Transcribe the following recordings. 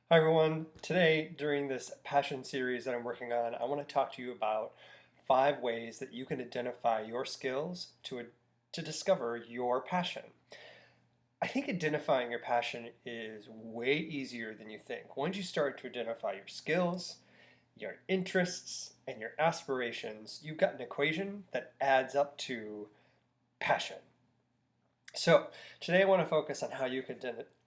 Hi everyone. Today, during this passion series that I'm working on, I want to talk to you about 5 ways that you can identify your skills to discover your passion. I think identifying your passion is way easier than you think. Once you start to identify your skills, your interests, and your aspirations, you've got an equation that adds up to passion. So today I want to focus on how you can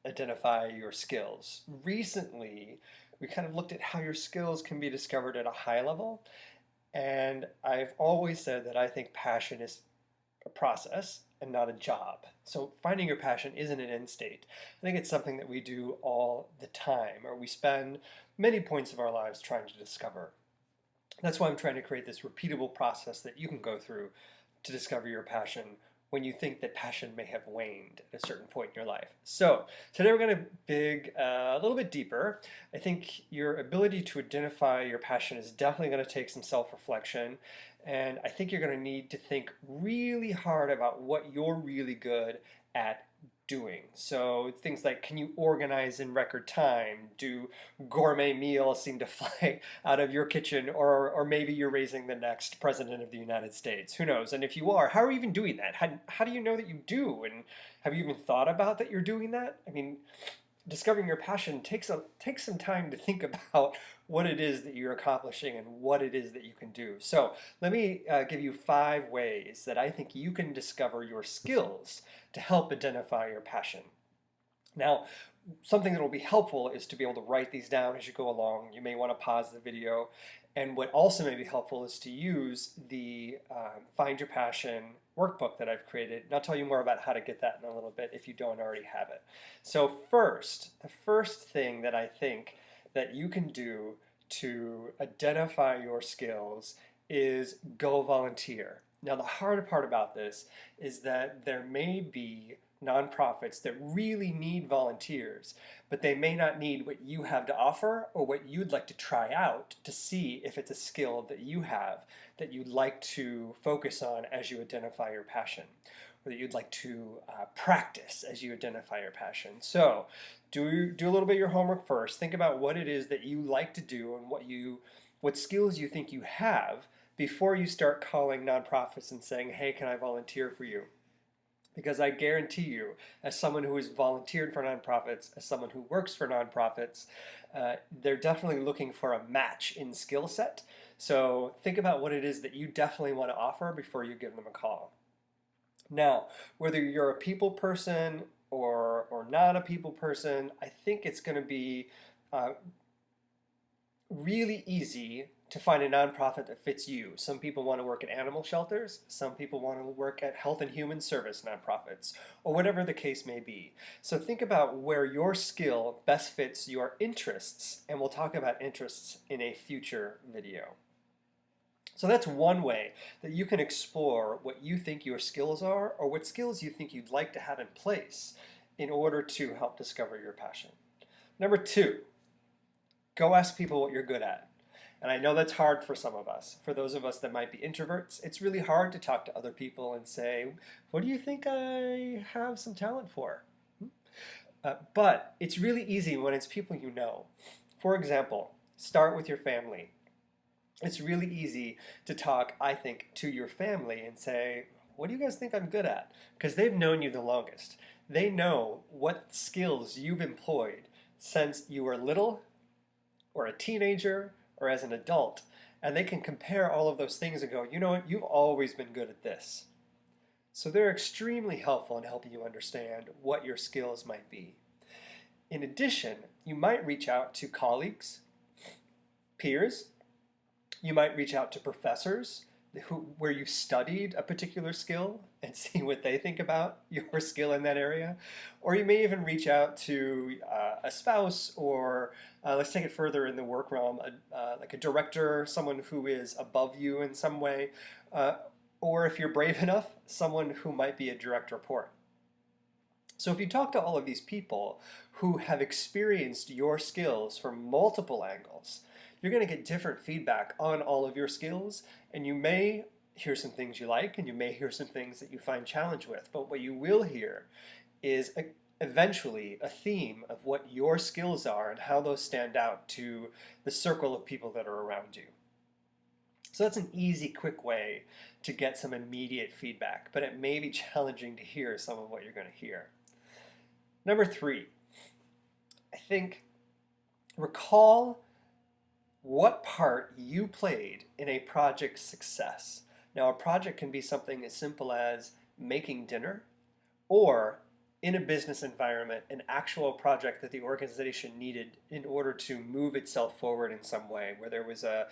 identify your skills. Recently, we kind of looked at how your skills can be discovered at a high level, and I've always said that I think passion is a process and not a job. So finding your passion isn't an end state. I think it's something that we do all the time, or we spend many points of our lives trying to discover. That's why I'm trying to create this repeatable process that you can go through to discover your passion when you think that passion may have waned at a certain point in your life. So today we're going to dig a little bit deeper. I think your ability to identify your passion is definitely going to take some self-reflection, and I think you're going to need to think really hard about what you're really good at doing. So things like, can you organize in record time? Do gourmet meals seem to fly out of your kitchen? Or maybe you're raising the next president of the United States. Who knows? And if you are, how are you even doing that? How do you know that you do? And have you even thought about that you're doing that? I mean, discovering your passion takes some time to think about what it is that you're accomplishing and what it is that you can do. So let me give you 5 ways that I think you can discover your skills to help identify your passion. Now, something that will be helpful is to be able to write these down as you go along. You may want to pause the video. And what also may be helpful is to use the Find Your Passion workbook that I've created. And I'll tell you more about how to get that in a little bit if you don't already have it. So the first thing that I think that you can do to identify your skills is go volunteer. Now, the hard part about this is that there may be nonprofits that really need volunteers, but they may not need what you have to offer or what you'd like to try out to see if it's a skill that you have that you'd like to focus on as you identify your passion, or that you'd like to practice as you identify your passion. So do a little bit of your homework first. Think about what it is that you like to do and what skills you think you have before you start calling nonprofits and saying, hey, can I volunteer for you? Because I guarantee you, as someone who has volunteered for nonprofits, as someone who works for nonprofits, they're definitely looking for a match in skill set. So think about what it is that you definitely want to offer before you give them a call. Now, whether you're a people person or not a people person, I think it's going to be uh, really easy to find a nonprofit that fits you. Some people want to work at animal shelters, some people want to work at health and human service nonprofits, or whatever the case may be. So think about where your skill best fits your interests, and we'll talk about interests in a future video. So that's one way that you can explore what you think your skills are, or what skills you think you'd like to have in place in order to help discover your passion. Number 2, go ask people what you're good at. And I know that's hard for some of us. For those of us that might be introverts, it's really hard to talk to other people and say, what do you think I have some talent for? But it's really easy when it's people you know. For example, start with your family. It's really easy to talk, I think, to your family and say, what do you guys think I'm good at? Because they've known you the longest. They know what skills you've employed since you were little or a teenager or as an adult, and they can compare all of those things and go, you know what, you've always been good at this. So they're extremely helpful in helping you understand what your skills might be. In addition, you might reach out to colleagues, peers, you might reach out to professors where you studied a particular skill and see what they think about your skill in that area. Or you may even reach out to a spouse, or let's take it further in the work realm, like a director, someone who is above you in some way, or if you're brave enough, someone who might be a direct report. So if you talk to all of these people who have experienced your skills from multiple angles, you're going to get different feedback on all of your skills, and you may hear some things you like, and you may hear some things that you find challenge with. But what you will hear is eventually a theme of what your skills are and how those stand out to the circle of people that are around you. So that's an easy, quick way to get some immediate feedback, but it may be challenging to hear some of what you're going to hear. Number 3, I think recall what part you played in a project's success. Now, a project can be something as simple as making dinner, or in a business environment, an actual project that the organization needed in order to move itself forward in some way, where there was a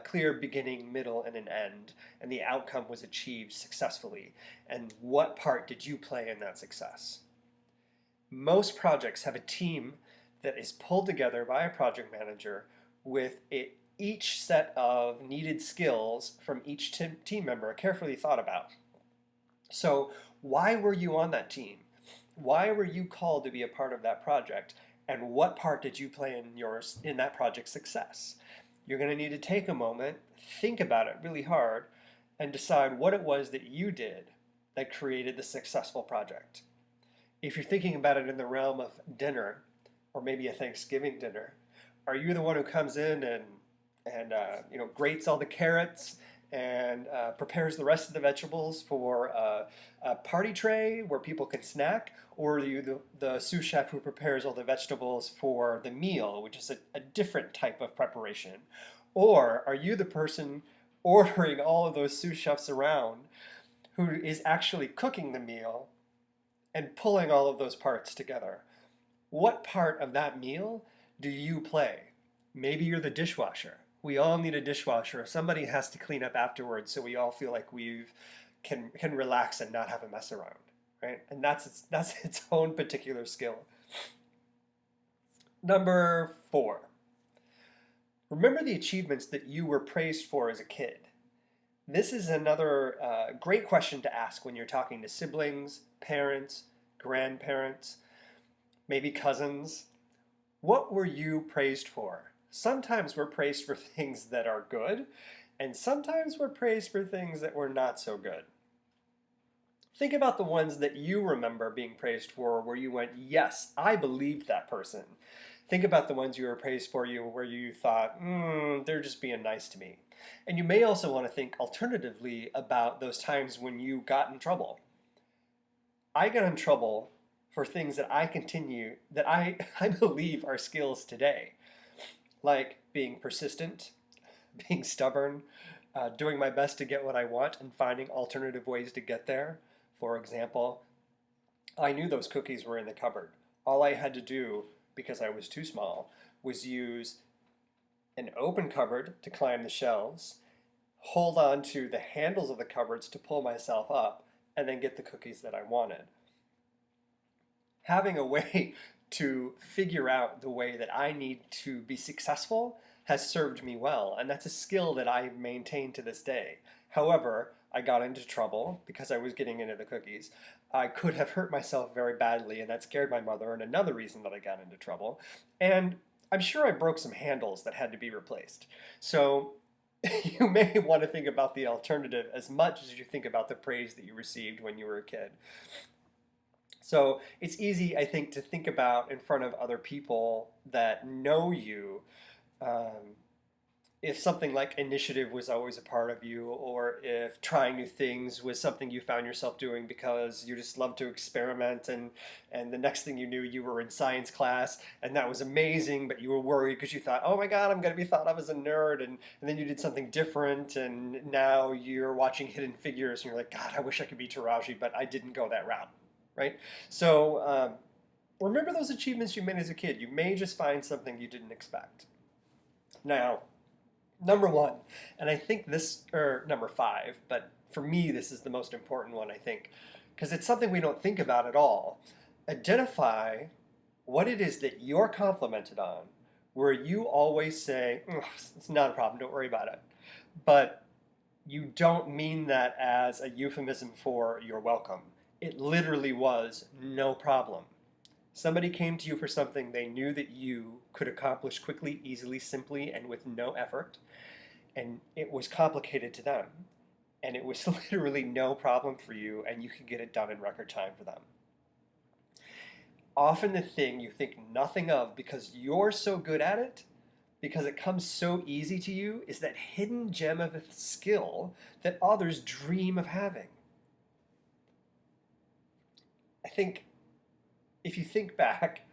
clear beginning, middle, and an end, and the outcome was achieved successfully. And what part did you play in that success? Most projects have a team that is pulled together by a project manager with each set of needed skills from each team member carefully thought about. So why were you on that team? Why were you called to be a part of that project? And what part did you play in that project's success? You're going to need to take a moment, think about it really hard, and decide what it was that you did that created the successful project. If you're thinking about it in the realm of dinner, or maybe a Thanksgiving dinner, are you the one who comes in and grates all the carrots and prepares the rest of the vegetables for a party tray where people can snack? Or are you the sous chef who prepares all the vegetables for the meal, which is a different type of preparation? Or are you the person ordering all of those sous chefs around who is actually cooking the meal and pulling all of those parts together? What part of that meal do you play? Maybe you're the dishwasher. We all need a dishwasher. Somebody has to clean up afterwards, so we all feel like we can relax and not have a mess around, right? And that's its own particular skill. Number 4, remember the achievements that you were praised for as a kid. This is another great question to ask when you're talking to siblings, parents, grandparents, maybe cousins. What were you praised for? Sometimes we're praised for things that are good, and sometimes we're praised for things that were not so good. Think about the ones that you remember being praised for where you went, yes, I believed that person. Think about the ones you were praised for where you thought, they're just being nice to me. And you may also want to think alternatively about those times when you got in trouble. I got in trouble for things that I believe are skills today, like being persistent, being stubborn, doing my best to get what I want and finding alternative ways to get there. For example, I knew those cookies were in the cupboard. All I had to do, because I was too small, was use an open cupboard to climb the shelves, hold on to the handles of the cupboards to pull myself up, and then get the cookies that I wanted. Having a way to figure out the way that I need to be successful has served me well, and that's a skill that I maintain to this day. However, I got into trouble because I was getting into the cookies. I could have hurt myself very badly, and that scared my mother, and another reason that I got into trouble. And I'm sure I broke some handles that had to be replaced. So you may want to think about the alternative as much as you think about the praise that you received when you were a kid. So it's easy, I think, to think about in front of other people that know you, if something like initiative was always a part of you, or if trying new things was something you found yourself doing because you just love to experiment, and the next thing you knew, you were in science class, and that was amazing, but you were worried because you thought, oh my God, I'm going to be thought of as a nerd, and then you did something different, and now you're watching Hidden Figures, and you're like, God, I wish I could be Taraji, but I didn't go that route. Right? So remember those achievements you made as a kid. You may just find something you didn't expect. Now, number 1, and I think number 5, but for me this is the most important one, I think, because it's something we don't think about at all. Identify what it is that you're complimented on, where you always say, it's not a problem, don't worry about it. But you don't mean that as a euphemism for you're welcome. It literally was no problem. Somebody came to you for something they knew that you could accomplish quickly, easily, simply, and with no effort. And it was complicated to them. And it was literally no problem for you, and you could get it done in record time for them. often the thing you think nothing of because you're so good at it, because it comes so easy to you, is that hidden gem of a skill that others dream of having. I think if you think back,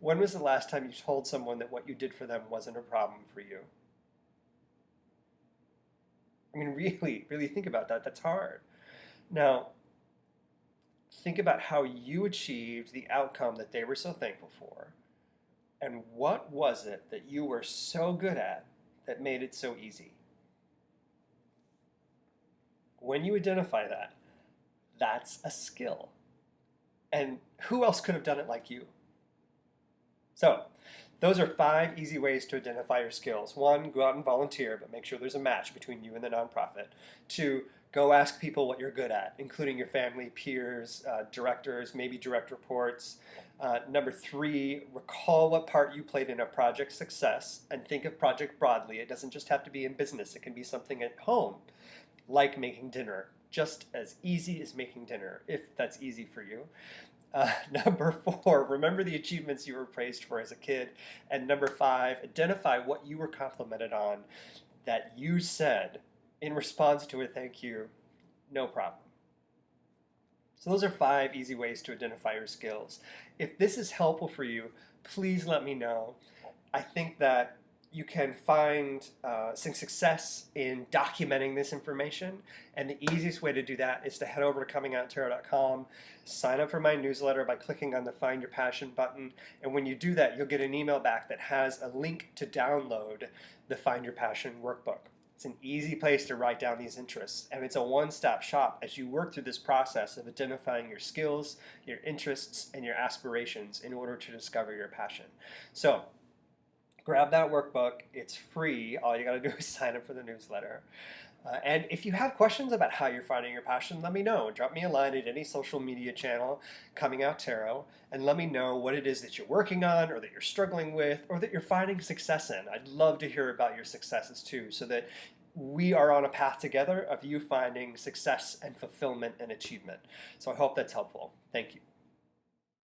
when was the last time you told someone that what you did for them wasn't a problem for you? I mean, really, really think about that. That's hard. Now, think about how you achieved the outcome that they were so thankful for. And what was it that you were so good at that made it so easy? When you identify that, that's a skill. And who else could have done it like you? So, those are 5 easy ways to identify your skills. 1, go out and volunteer, but make sure there's a match between you and the nonprofit. 2, go ask people what you're good at, including your family, peers, directors, maybe direct reports. Number 3, recall what part you played in a project's success and think of project broadly. It doesn't just have to be in business, it can be something at home, like making dinner. Just as easy as making dinner, if that's easy for you. Number 4, remember the achievements you were praised for as a kid. And number 5, identify what you were complimented on that you said in response to a thank you, no problem. So those are 5 easy ways to identify your skills. If this is helpful for you, please let me know. I think that you can find some success in documenting this information, and the easiest way to do that is to head over to comingouttaro.com, sign up for my newsletter by clicking on the Find Your Passion button, and when you do that, you'll get an email back that has a link to download the Find Your Passion workbook. It's an easy place to write down these interests, and it's a one-stop shop as you work through this process of identifying your skills, your interests, and your aspirations in order to discover your passion. So, grab that workbook. It's free. All you got to do is sign up for the newsletter. And if you have questions about how you're finding your passion, let me know. Drop me a line at any social media channel, Coming Out Tarot, and let me know what it is that you're working on or that you're struggling with or that you're finding success in. I'd love to hear about your successes too, so that we are on a path together of you finding success and fulfillment and achievement. So I hope that's helpful. Thank you.